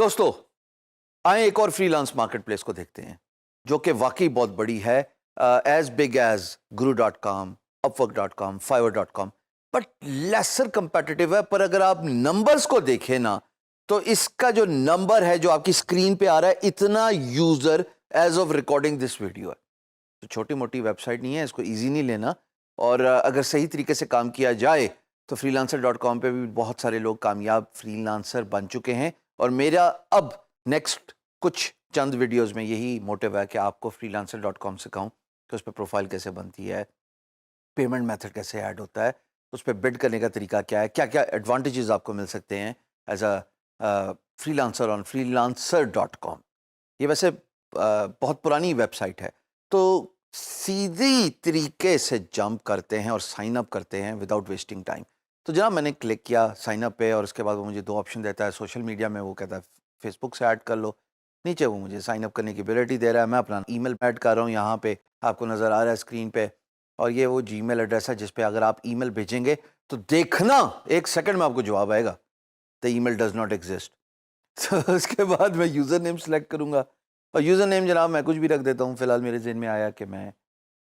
دوستو آئیں ایک اور فری لانس مارکیٹ پلیس کو دیکھتے ہیں جو کہ واقعی بہت بڑی ہے، as big as guru.com، upwork.com، fiverr.com، but lesser competitive ہے۔ پر اگر آپ نمبرز کو دیکھیں نا تو اس کا جو نمبر ہے جو آپ کی اسکرین پہ آ رہا ہے، اتنا user as of recording this video ہے، تو چھوٹی موٹی ویب سائٹ نہیں ہے، اس کو ایزی نہیں لینا، اور اگر صحیح طریقے سے کام کیا جائے تو فری لانسر ڈاٹ کام پہ بھی بہت سارے لوگ کامیاب فری لانسر بن چکے ہیں، اور میرا اب نیکسٹ کچھ چند ویڈیوز میں یہی موٹیو ہے کہ آپ کو فری لانسر ڈاٹ کام سکھاؤں کہ اس پہ پروفائل کیسے بنتی ہے، پیمنٹ میتھڈ کیسے ایڈ ہوتا ہے، اس پہ بڈ کرنے کا طریقہ کیا ہے، کیا کیا ایڈوانٹیجز آپ کو مل سکتے ہیں as a freelancer on freelancer dot com. یہ ویسے بہت پرانی ویب سائٹ ہے، تو سیدھی طریقے سے جمپ کرتے ہیں اور سائن اپ کرتے ہیں وداؤٹ ویسٹنگ ٹائم۔ تو جناب میں نے کلک کیا سائن اپ پہ، اور اس کے بعد وہ مجھے دو آپشن دیتا ہے، سوشل میڈیا میں وہ کہتا ہے فیس بک سے ایڈ کر لو، نیچے وہ مجھے سائن اپ کرنے کی ایبلٹی دے رہا ہے، میں اپنا ای میل ایڈ کر رہا ہوں، یہاں پہ آپ کو نظر آ رہا ہے اسکرین پہ، اور یہ وہ جی میل ایڈریس ہے جس پہ اگر آپ ای میل بھیجیں گے تو دیکھنا ایک سیکنڈ میں آپ کو جواب آئے گا، دا ای میل ڈز ناٹ ایگزسٹ۔ تو اس کے بعد میں یوزر نیم سلیکٹ کروں گا، اور یوزر نیم جناب میں کچھ بھی رکھ دیتا ہوں، فی الحال میرے ذہن میں آیا کہ میں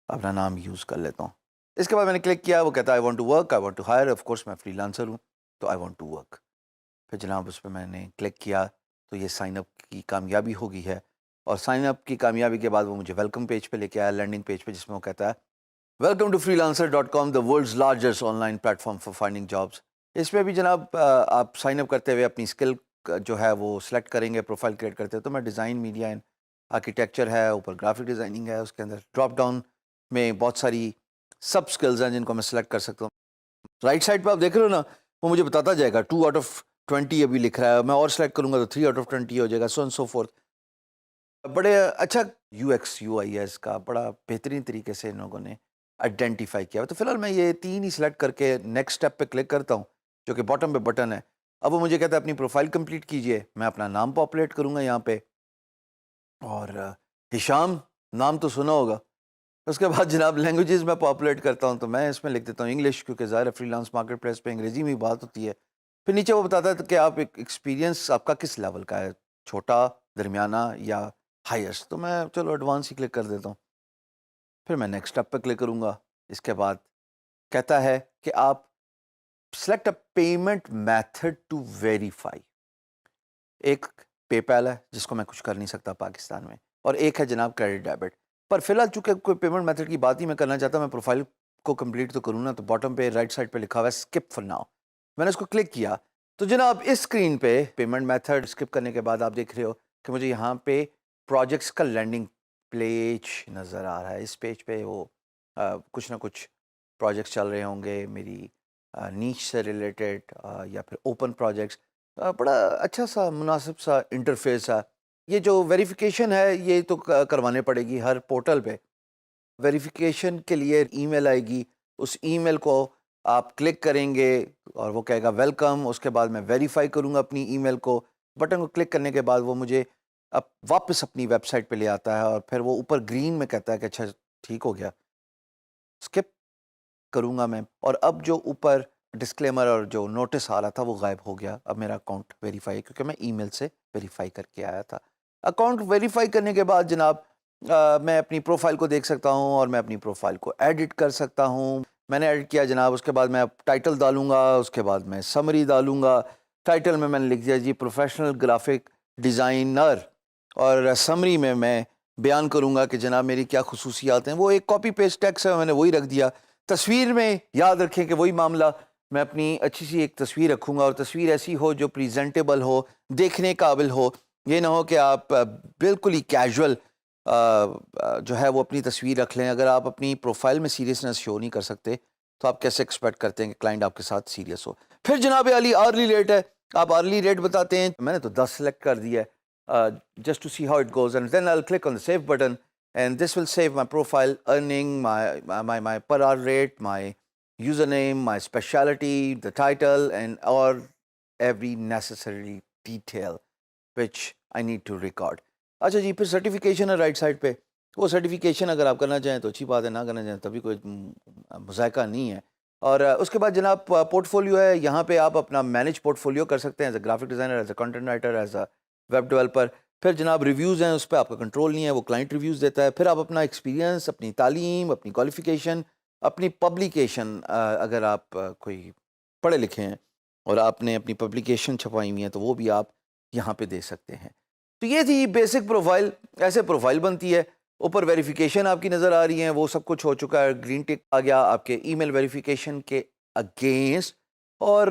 اپنا نام یوز کر لیتا ہوں۔ اس کے بعد میں نے کلک کیا، وہ کہتا ہے I want to work, I want to hire, of course میں فری لانسر ہوں تو آئی وانٹ ٹو ورک۔ پھر جناب اس پہ میں نے کلک کیا تو یہ سائن اپ کی کامیابی ہو گئی ہے، اور سائن اپ کی کامیابی کے بعد وہ مجھے ویلکم پیج پہ لے کے آیا، لینڈنگ پیج پہ، جس میں وہ کہتا ہے welcome to freelancer dot com, the world's largest online platform for finding jobs. اس میں بھی جناب آپ سائن اپ کرتے ہوئے اپنی اسکل جو ہے وہ سلیکٹ کریں گے، پروفائل کریٹ کرتے ہیں، تو میں ڈیزائن میڈیا اینڈ آرکیٹیکچر ہے، اوپر گرافک ڈیزائننگ ہے، اس کے اندر ڈراپ ڈاؤن میں بہت ساری سب اسکلز ہیں جن کو میں سلیکٹ کر سکتا ہوں۔ رائٹ سائڈ پہ آپ دیکھ رہے ہو نا، وہ مجھے بتاتا جائے گا 2 آؤٹ آف 20 ابھی لکھ رہا ہے، میں اور سلیکٹ کروں گا تو 3 آؤٹ آف 20 ہو جائے گا، سو اینڈ سو فورتھ۔ بڑے اچھا یو ایکس یو آئی ہے اس کا، بڑا بہترین طریقے سے ان لوگوں نے آئیڈینٹیفائی کیا۔ تو فی الحال میں یہ 3 ہی سلیکٹ کر کے نیکسٹ اسٹیپ پہ کلک کرتا ہوں، جو کہ باٹم پہ بٹن ہے۔ اب وہ مجھے کہتا ہے اپنی پروفائل کمپلیٹ کیجئے، میں اپنا نام پاپولیٹ کروں گا یہاں پہ، اور ہشام نام تو سنا ہوگا۔ اس کے بعد جناب لینگویجز میں پاپولیٹ کرتا ہوں، تو میں اس میں لکھ دیتا ہوں انگلش، کیونکہ ظاہر ہے فری لانس مارکیٹ پلیس پہ انگریزی میں ہی بات ہوتی ہے۔ پھر نیچے وہ بتاتا ہے کہ آپ ایکسپیرینس آپ کا کس لیول کا ہے، چھوٹا، درمیانہ یا ہائیسٹ، تو میں چلو ایڈوانس ہی کلک کر دیتا ہوں۔ پھر میں نیکسٹ اسٹیپ پہ کلک کروں گا۔ اس کے بعد کہتا ہے کہ آپ select a payment method to verify. ایک پے پیل ہے جس کو میں کچھ کر نہیں سکتا پاکستان میں، اور ایک ہے جناب کریڈٹ ڈیبٹ۔ پر فی الحال چونکہ کوئی پیمنٹ میتھڈ کی بات ہی میں کرنا چاہتا، میں پروفائل کو کمپلیٹ تو کروں نا، تو باٹم پہ رائٹ سائڈ پہ لکھا ہوا ہے اسکپ فار ناؤ، میں نے اس کو کلک کیا تو جناب اس اسکرین پہ پیمنٹ میتھڈ اسکپ کرنے کے بعد آپ دیکھ رہے ہو کہ مجھے یہاں پہ پروجیکٹس کا لینڈنگ پیج نظر آ رہا ہے۔ اس پیج پہ وہ کچھ نہ کچھ پروجیکٹس چل رہے ہوں گے میری نیچ سے ریلیٹڈ، یا پھر اوپن پروجیکٹس۔ بڑا اچھا سا مناسب سا انٹرفیس ہے۔ یہ جو ویریفیکیشن ہے یہ تو کروانے پڑے گی ہر پورٹل پہ۔ ویریفیکیشن کے لیے ای میل آئے گی، اس ای میل کو آپ کلک کریں گے اور وہ کہے گا ویلکم، اس کے بعد میں ویریفائی کروں گا اپنی ای میل کو۔ بٹن کو کلک کرنے کے بعد وہ مجھے اب واپس اپنی ویب سائٹ پہ لے آتا ہے، اور پھر وہ اوپر گرین میں کہتا ہے کہ اچھا ٹھیک ہو گیا، اسکپ کروں گا میں، اور اب جو اوپر ڈسکلیمر اور جو نوٹس آ رہا تھا وہ غائب ہو گیا۔ اب میرا اکاؤنٹ ویریفائی، کیونکہ میں ای میل سے ویریفائی کر کے آیا تھا۔ اکاؤنٹ ویریفائی کرنے کے بعد جناب میں اپنی پروفائل کو دیکھ سکتا ہوں، اور میں اپنی پروفائل کو ایڈٹ کر سکتا ہوں۔ میں نے ایڈٹ کیا جناب، اس کے بعد میں ٹائٹل ڈالوں گا، اس کے بعد میں سمری ڈالوں گا۔ ٹائٹل میں نے لکھ دیا جی پروفیشنل گرافک ڈیزائنر، اور سمری میں بیان کروں گا کہ جناب میری کیا خصوصیات ہیں۔ وہ ایک کاپی پیسٹ ٹیکسٹ ہے، میں نے وہی رکھ دیا۔ تصویر میں یاد رکھیں کہ وہی معاملہ، میں اپنی اچھی سی ایک تصویر رکھوں گا، اور تصویر ایسی ہو جو پریزنٹیبل ہو، دیکھنے قابل ہو۔ یہ نہ ہو کہ آپ بالکل ہی کیجول جو ہے وہ اپنی تصویر رکھ لیں۔ اگر آپ اپنی پروفائل میں سیریسنس شو نہیں کر سکتے تو آپ کیسے ایکسپیکٹ کرتے ہیں کہ کلائنٹ آپ کے ساتھ سیریس ہو۔ پھر جناب علی آرلی ریٹ ہے، آپ آرلی ریٹ بتاتے ہیں، میں نے تو 10 سلیکٹ کر دیا ہے just to see how it goes, and then I will click on the save button, and this will save my profile, earning, my per hour rate, my username, my specialty, the title, and or every necessary detail which I need to record. اچھا جی، پھر certification ہے right side پہ۔ وہ certification اگر آپ کرنا چاہیں تو اچھی بات ہے، نہ کرنا چاہیں تبھی کوئی مذائقہ نہیں ہے۔ اور اس کے بعد جناب پورٹ فولیو ہے، یہاں پہ آپ اپنا مینیج پورٹ فولیو کر سکتے ہیں as a graphic designer, as a content writer, as a web developer. پھر جناب ریویوز ہیں، اس پہ آپ کا کنٹرول نہیں ہے، وہ کلائنٹ ریویوز دیتا ہے. پھر آپ اپنا ایکسپیرینس، اپنی تعلیم، اپنی کوالیفیکیشن، اپنی پبلیکیشن، اگر آپ کوئی پڑھے لکھے ہیں اور آپ نے اپنی پبلیکیشن چھپائی ہوئی ہیں تو وہ بھی آپ یہاں پہ دے سکتے ہیں. تو یہ تھی بیسک پروفائل. ایسے پروفائل بنتی ہے. اوپر ویریفیکیشن آپ کی نظر آ رہی ہیں، وہ سب کچھ ہو چکا ہے. گرین ٹک آ گیا آپ کے ای میل ویریفیکیشن کے اگینسٹ. اور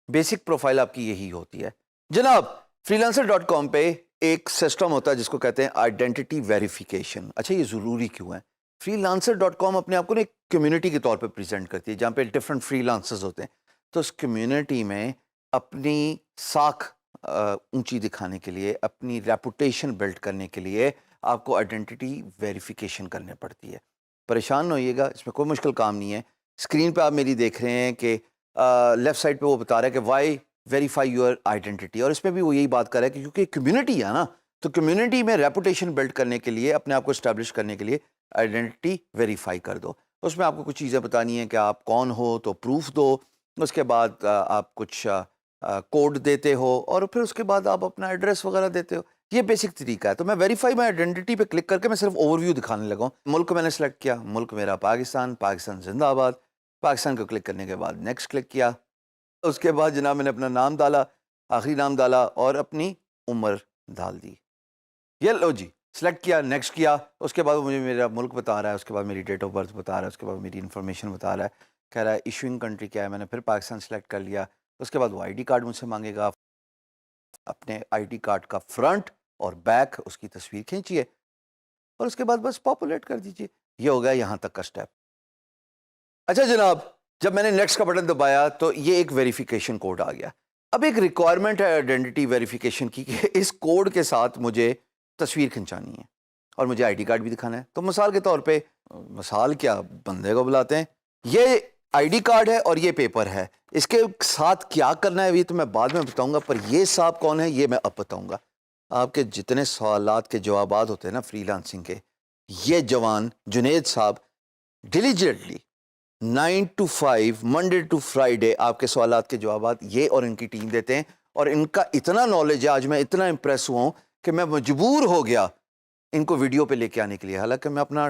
بیسک پروفائل آپ کی یہی ہوتی ہے. جناب freelancer.com پہ ایک سسٹم ہوتا ہے جس کو کہتے ہیں آئیڈینٹی ویریفیکیشن. اچھا یہ ضروری کیوں ہے؟ freelancer.com اپنے آپ کو ایک کمیونٹی کے طور پہ پریزنٹ کرتی ہے جہاں پہ ڈفرینٹ فری لانسرز ہوتے ہیں. تو اس کمیونٹی میں اپنی ساکھ اونچی دکھانے کے لیے، اپنی ریپوٹیشن بلڈ کرنے کے لیے آپ کو آئیڈینٹی ویریفیکیشن کرنے پڑتی ہے. پریشان نہ ہوئیے گا، اس میں کوئی مشکل کام نہیں ہے. اسکرین پہ آپ میری دیکھ رہے ہیں کہ لیفٹ سائڈ پہ وہ بتا رہا ہے کہ وائی ویریفائی یور آئیڈینٹی، اور اس میں بھی وہ یہی بات کر رہا ہے کہ کیونکہ کمیونٹی ہے نا، تو کمیونٹی میں ریپوٹیشن بلڈ کرنے کے لیے، اپنے آپ کو اسٹیبلش کرنے کے لیے آئیڈینٹی ویریفائی کر دو. اس میں آپ کو کچھ چیزیں بتانی ہیں کہ آپ کون ہو تو پروف دو. اس کے بعد آپ کچھ کوڈ دیتے ہو، اور پھر اس کے بعد آپ اپنا ایڈریس وغیرہ دیتے ہو. یہ بیسک طریقہ ہے. تو میں ویریفائی مائی آئیڈینٹی پہ کلک کر کے میں صرف اوور ویو دکھانے لگا ہوں. ملک میں نے سلیکٹ کیا، ملک میرا پاکستان، پاکستان زندہ آباد. پاکستان کو کلک کرنے کے بعد نیکسٹ کلک کیا. اس کے بعد جناب میں نے اپنا نام ڈالا، آخری نام ڈالا اور اپنی عمر ڈال دی. یہ لو جی سلیکٹ کیا، نیکسٹ کیا. اس کے بعد مجھے میرا ملک بتا رہا ہے، اس کے بعد میری ڈیٹ آف برتھ بتا رہا ہے، اس کے بعد میری انفارمیشن بتا رہا ہے. کہہ رہا ہے ایشوئنگ کنٹری کیا ہے. میں نے پھر پاکستان سلیکٹ کر لیا. اس کے بعد وہ آئی ڈی کارڈ مجھ سے مانگے گا. اپنے آئی ڈی کارڈ کا فرنٹ اور بیک اس کی تصویر کھینچیے اور اس کے بعد بس پاپولیٹ کر دیجیے. یہ ہو گیا یہاں تک کا سٹیپ. اچھا جناب، جب میں نے نیکسٹ کا بٹن دبایا تو یہ ایک ویریفیکیشن کوڈ آ گیا. اب ایک ریکوائرمنٹ ہے آئیڈینٹی ویریفیکیشن کی کہ اس کوڈ کے ساتھ مجھے تصویر کھنچانی ہے اور مجھے آئی ڈی کارڈ بھی دکھانا ہے. تو مثال کے طور پہ، مثال کیا، بندے کو بلاتے ہیں. یہ آئی ڈی کارڈ ہے اور یہ پیپر ہے. اس کے ساتھ کیا کرنا ہے یہ تو میں بعد میں بتاؤں گا، پر یہ صاحب کون ہے یہ میں اب بتاؤں گا. آپ کے جتنے سوالات کے جوابات ہوتے ہیں نا فری لانسنگ کے، یہ جوان جنید صاحب diligently 9 to 5 Monday to Friday آپ کے سوالات کے جوابات یہ اور ان کی ٹیم دیتے ہیں. اور ان کا اتنا نالج ہے، آج میں اتنا امپریس ہوا ہوں کہ میں مجبور ہو گیا ان کو ویڈیو پہ لے کے آنے کے لیے. حالانکہ میں اپنا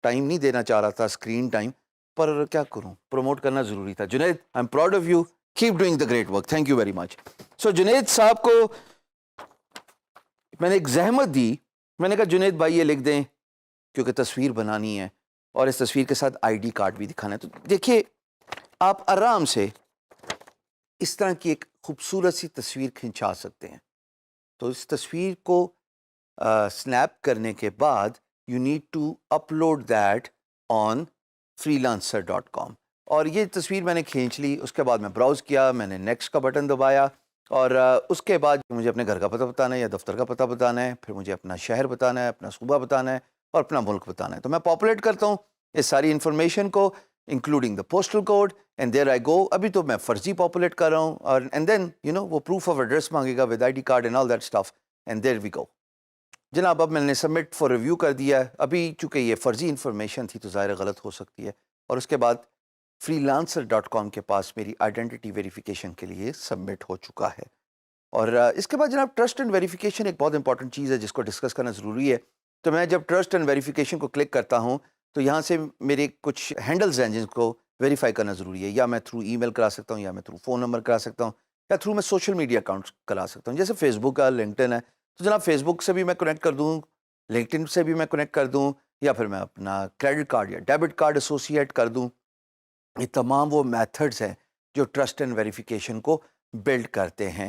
ٹائم نہیں دینا چاہ رہا تھا، اسکرین ٹائم، پر کیا کروں، پروموٹ کرنا ضروری تھا. Junaid, I am proud of you, keep doing the great work, thank you very much. So Junaid صاحب کو میں نے ایک زحمت دی. میں نے کہا جنید بھائی یہ لکھ دیں کیونکہ تصویر بنانی ہے اور اس تصویر کے ساتھ آئی ڈی کارڈ بھی دکھانا ہے. تو دیکھیے آپ آرام سے اس طرح کی ایک خوبصورت سی تصویر کھنچا سکتے ہیں. تو اس تصویر کو سنیپ کرنے کے بعد you need to upload that on freelancer.com. اور یہ تصویر میں نے کھینچ لی. اس کے بعد میں براؤز کیا، میں نے نیکسٹ کا بٹن دبایا اور اس کے بعد مجھے اپنے گھر کا پتہ بتانا ہے یا دفتر کا پتہ بتانا ہے. پھر مجھے اپنا شہر بتانا ہے، اپنا صوبہ بتانا ہے اور اپنا ملک بتانا ہے. تو میں پاپولیٹ کرتا ہوں اس ساری انفارمیشن کو including the postal code and there I go. ابھی تو میں فرضی پاپولیٹ کر رہا ہوں اور اینڈ دین وہ پروف آف ایڈریس مانگے گا with I D card and all that stuff and there we go. جناب اب میں نے سبمٹ فار ریویو کر دیا ہے. ابھی چونکہ یہ فرضی انفارمیشن تھی تو ظاہر غلط ہو سکتی ہے. اور اس کے بعد freelancer.com کے پاس میری آئیڈینٹی ویریفیکیشن کے لیے سبمٹ ہو چکا ہے. اور اس کے بعد جناب ٹرسٹ اینڈ ویریفیکیشن ایک بہت امپورٹنٹ چیز ہے جس کو ڈسکس کرنا ضروری ہے. تو میں جب ٹرسٹ اینڈ ویریفیکیشن کو کلک کرتا ہوں تو یہاں سے میرے کچھ ہینڈلز ہیں جن کو ویریفائی کرنا ضروری ہے. یا میں تھرو ای میل کرا سکتا ہوں، یا میں تھرو فون نمبر کرا سکتا ہوں، یا تھرو میں سوشل میڈیا اکاؤنٹس کرا سکتا ہوں جیسے فیس بک ہے، لنکڈ ان ہے. تو جناب فیس بک سے بھی میں کنیکٹ کر دوں، لنکڈ ان سے بھی میں کنیکٹ کر دوں، یا پھر میں اپنا کریڈٹ کارڈ یا ڈیبٹ کارڈ ایسوسیٹ کر دوں. یہ تمام وہ میتھڈز ہیں جو ٹرسٹ اینڈ ویریفیکیشن کو بلڈ کرتے ہیں.